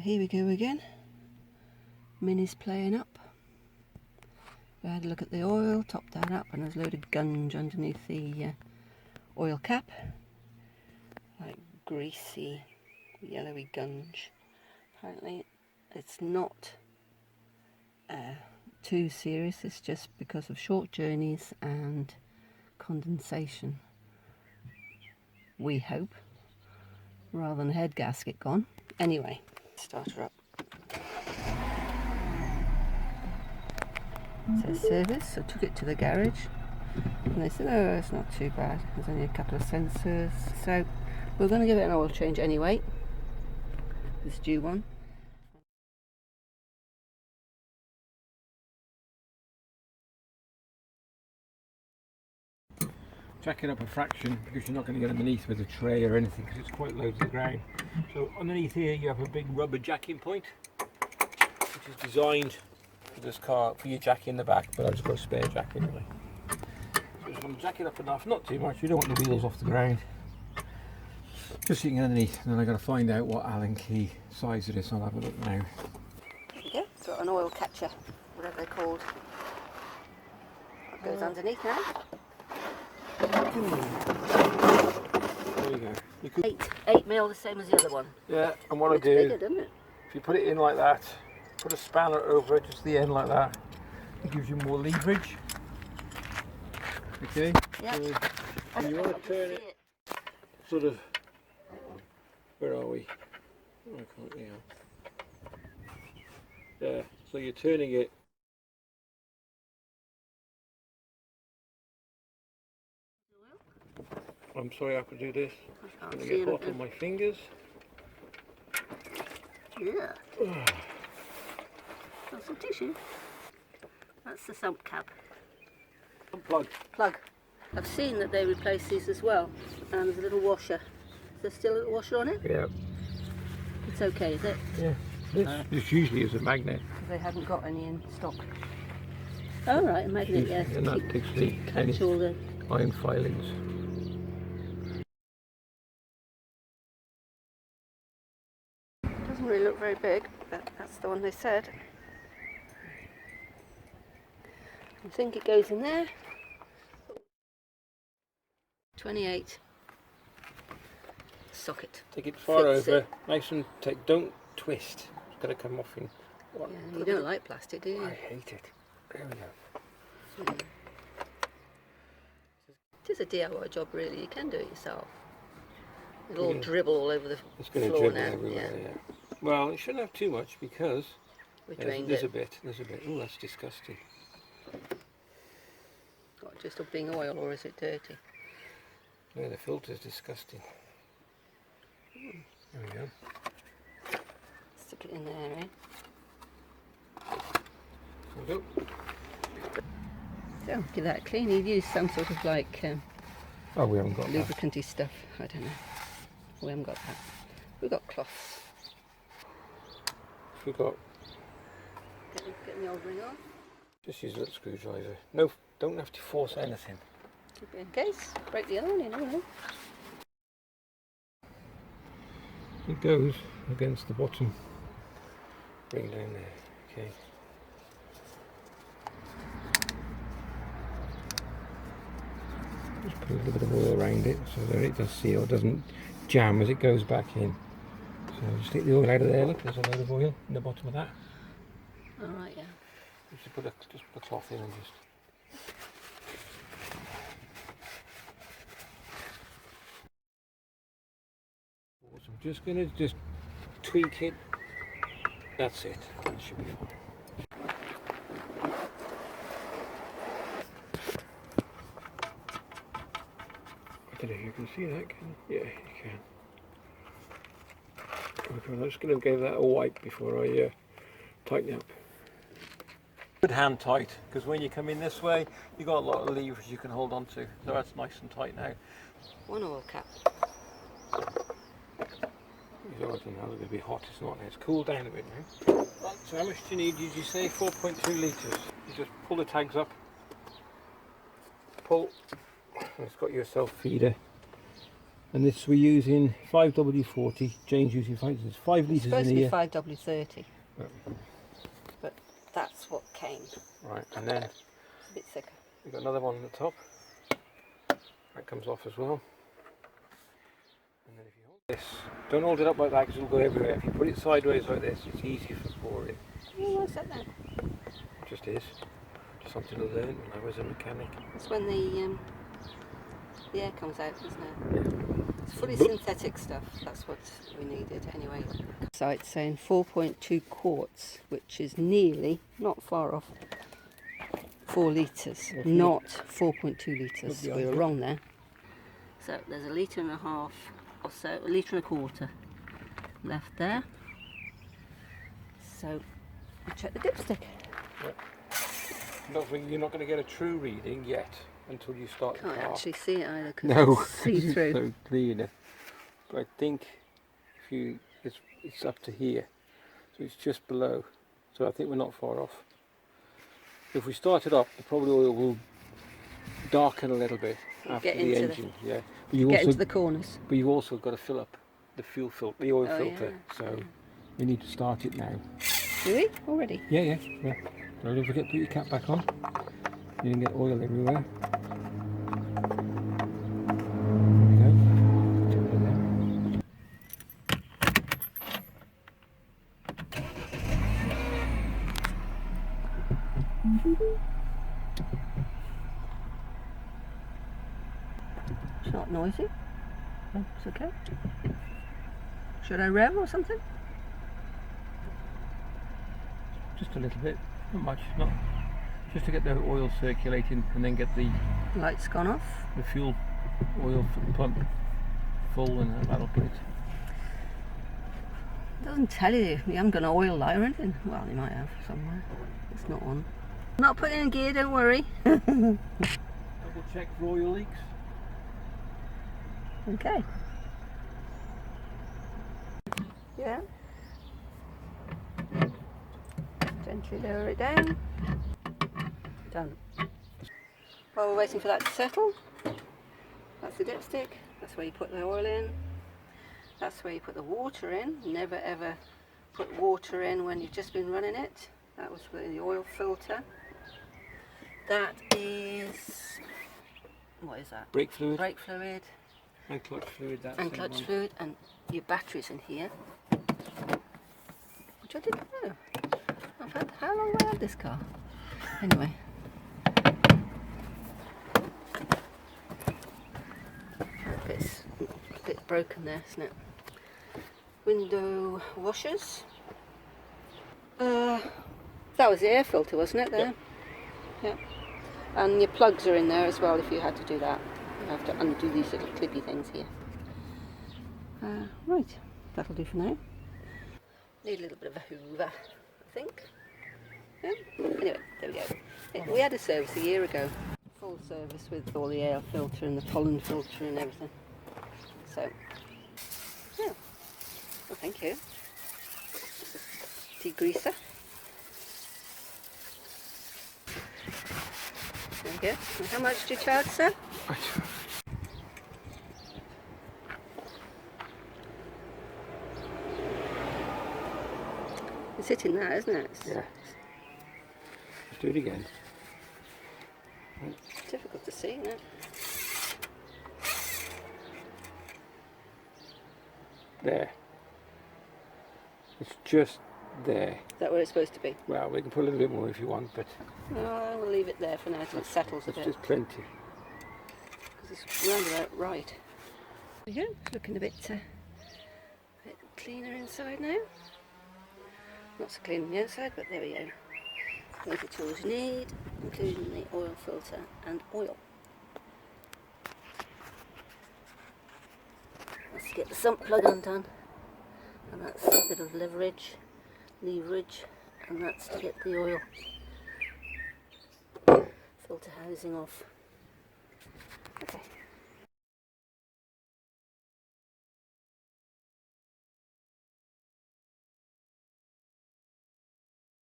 here we go again. Minnie's playing up. We had a look at the oil, topped that up, and there's a load of gunge underneath the oil cap. Like greasy, yellowy gunge. Apparently it's not too serious, it's just because of short journeys and condensation. We hope, rather than head gasket gone. Anyway, start her up. It says service, so I took it to the garage and they said, oh, it's not too bad, there's only a couple of sensors. So we're going to give it an oil change anyway, this due one. Jack it up a fraction because you're not going to get underneath with a tray or anything because it's quite low to the ground. So underneath here you have a big rubber jacking point which is designed for this car for your jack in the back, but I've just got a spare jack anyway. So just want to jack it up enough, not too much, you don't want the wheels off the ground. Just sitting underneath, and then I've got to find out what Allen key size it is, so I'll have a look now. There we go, it's got an oil catcher, whatever they're called. That goes underneath now. There you go. You could, 8 mil, the same as the other one. yeah, and what I do, bigger, doesn't it? if you put it in like that, put a spanner over it, just the end like that, it gives you more leverage. Okay? Yeah. So, and you want to turn it sort of, where are we? Oh, I can't, yeah. So you're turning it. I'm sorry I have to do this. I'm going to get hot on my fingers. Yeah. Got some tissue. That's the sump cap. Unplug. Plug. I've seen that they replace these as well. And there's a little washer. Is there still a little washer on it? Yeah. It's okay, is it? Yeah. This usually is a magnet. Because they haven't got any in stock. Oh right, a magnet, yes. And that takes the catch all the iron filings. Doesn't really look very big, but that's the one they said. I think it goes in there. 28 socket. Take it far Fix over, it. nice and tight. Don't twist. It's got to come off in one. Yeah, you don't like plastic, do you? I hate it. There we go. It is a DIY job, really. You can do it yourself. It'll all dribble all over the It's going to floor dribble now. everywhere. Yeah. Well, it shouldn't have too much because We there's drained a it. bit. There's a bit. Oh, that's disgusting. What, just of being oil, or is it dirty? Yeah, the filter's disgusting. There we go. Stick it in there, eh? There we go. So, give that a clean. You've used some sort of like Oh, we haven't got that. lubricanty stuff. I don't know. We haven't got that. We've got cloths. We got. Getting the old ring off. Just use a little screwdriver. No, don't have to force anything. Keep it in case. Break the other one, you know. It goes against the bottom. Bring down there. Okay. Just put a little bit of oil around it so that it does seal, it doesn't jam as it goes back in. So just take the oil out of there. Look, there's a load of oil in the bottom of that. All right, yeah. Just put a cloth in and just. So I'm just going to tweak it. That's it. That should be fine. I don't know if you can see that, can you? Yeah, you can. Okay, I'm just going to give that a wipe before I tighten up. Good hand tight, because when you come in this way, you've got a lot of levers you can hold on to. So that's nice and tight now. One oil cap. It's going to be hot, it's not now. It's cooled down a bit now. Right, so how much do you need? Did you say 4.2 litres? You just pull the tags up. Pull. And it's got your self feeder. And this we're using 5W40. Jane's using 5. There's 5 It's litres supposed in to be here. 5W30, Oh. but that's what came. Right, and then It's a bit thicker. we've got another one on the top. That comes off as well. And then if you hold this, don't hold it up like that because it'll go everywhere. If you put it sideways like this, it's easy for pouring. Oh, what's that then? It just is. Just something to learn when I was a mechanic. That's when the air comes out, isn't it? Yeah. It's fully synthetic stuff. That's what we needed anyway. So it's saying 4.2 quarts, which is nearly, not far off, 4 litres, not 4.2 litres. We were wrong there. So there's a litre and a half or so, a litre and a quarter left there. So we'll check the dipstick. You're not going to get a true reading yet until you start the Can't car. actually see it either because No, it's see through. so clear. But I think if you, it's up to here, so it's just below. So I think we're not far off. If we start it up, the probably oil will darken a little bit after the engine. Yeah, but you Get also into the corners. but you've also got to fill up the fuel filter, the oil Oh, filter. yeah. So we need to start it now. Do we already? Yeah. So don't forget to put your cap back on. You didn't get oil everywhere. There we go. Turn it there. It's not noisy. Oh, it's okay. Should I rev or something? Just a little bit, not much, not just to get the oil circulating and then get the Light's gone off. fuel oil pump full, and that'll put it. It doesn't tell you. You haven't got an oil light or anything. Well, you might have somewhere. It's not on. Not putting in gear, don't worry. Double check for oil leaks. Okay. Yeah. Gently lower it down. Done. While we're waiting for that to settle, that's the dipstick. That's where you put the oil in. That's where you put the water in. Never ever put water in when you've just been running it. That was for the oil filter. That is, what is that? Brake fluid. Brake fluid. And clutch fluid. That's And clutch fluid, and your batteries in here, which I didn't know. I've had, how long have I had this car? Anyway. It's a bit broken there, isn't it? Window washers. That was the air filter, wasn't it, there? Yeah. And your plugs are in there as well if you had to do that. You have to undo these little clippy things here. Right, that'll do for now. Need a little bit of a hoover, I think. Yeah? Anyway, there we go. We had a service a year ago. Full service with all the air filter and the pollen filter and everything. So, yeah. Well, thank you. Degreaser. There we go. And how much do you charge, sir? It's hitting that, isn't it? It's Yeah. Let's do it again. difficult to see, isn't it? There. It's just there. Is that where it's supposed to be? Well, we can put a little bit more if you want, but No, we'll leave it there for now until it settles a it's bit. just plenty. Because it's round about right. There we go. It's looking a bit cleaner inside now. Not so clean on the outside, but there we go. There's the tools you need, including the oil filter and oil. Let's get the sump plug undone. And that's a bit of leverage, and that's to get the oil filter housing off. Okay.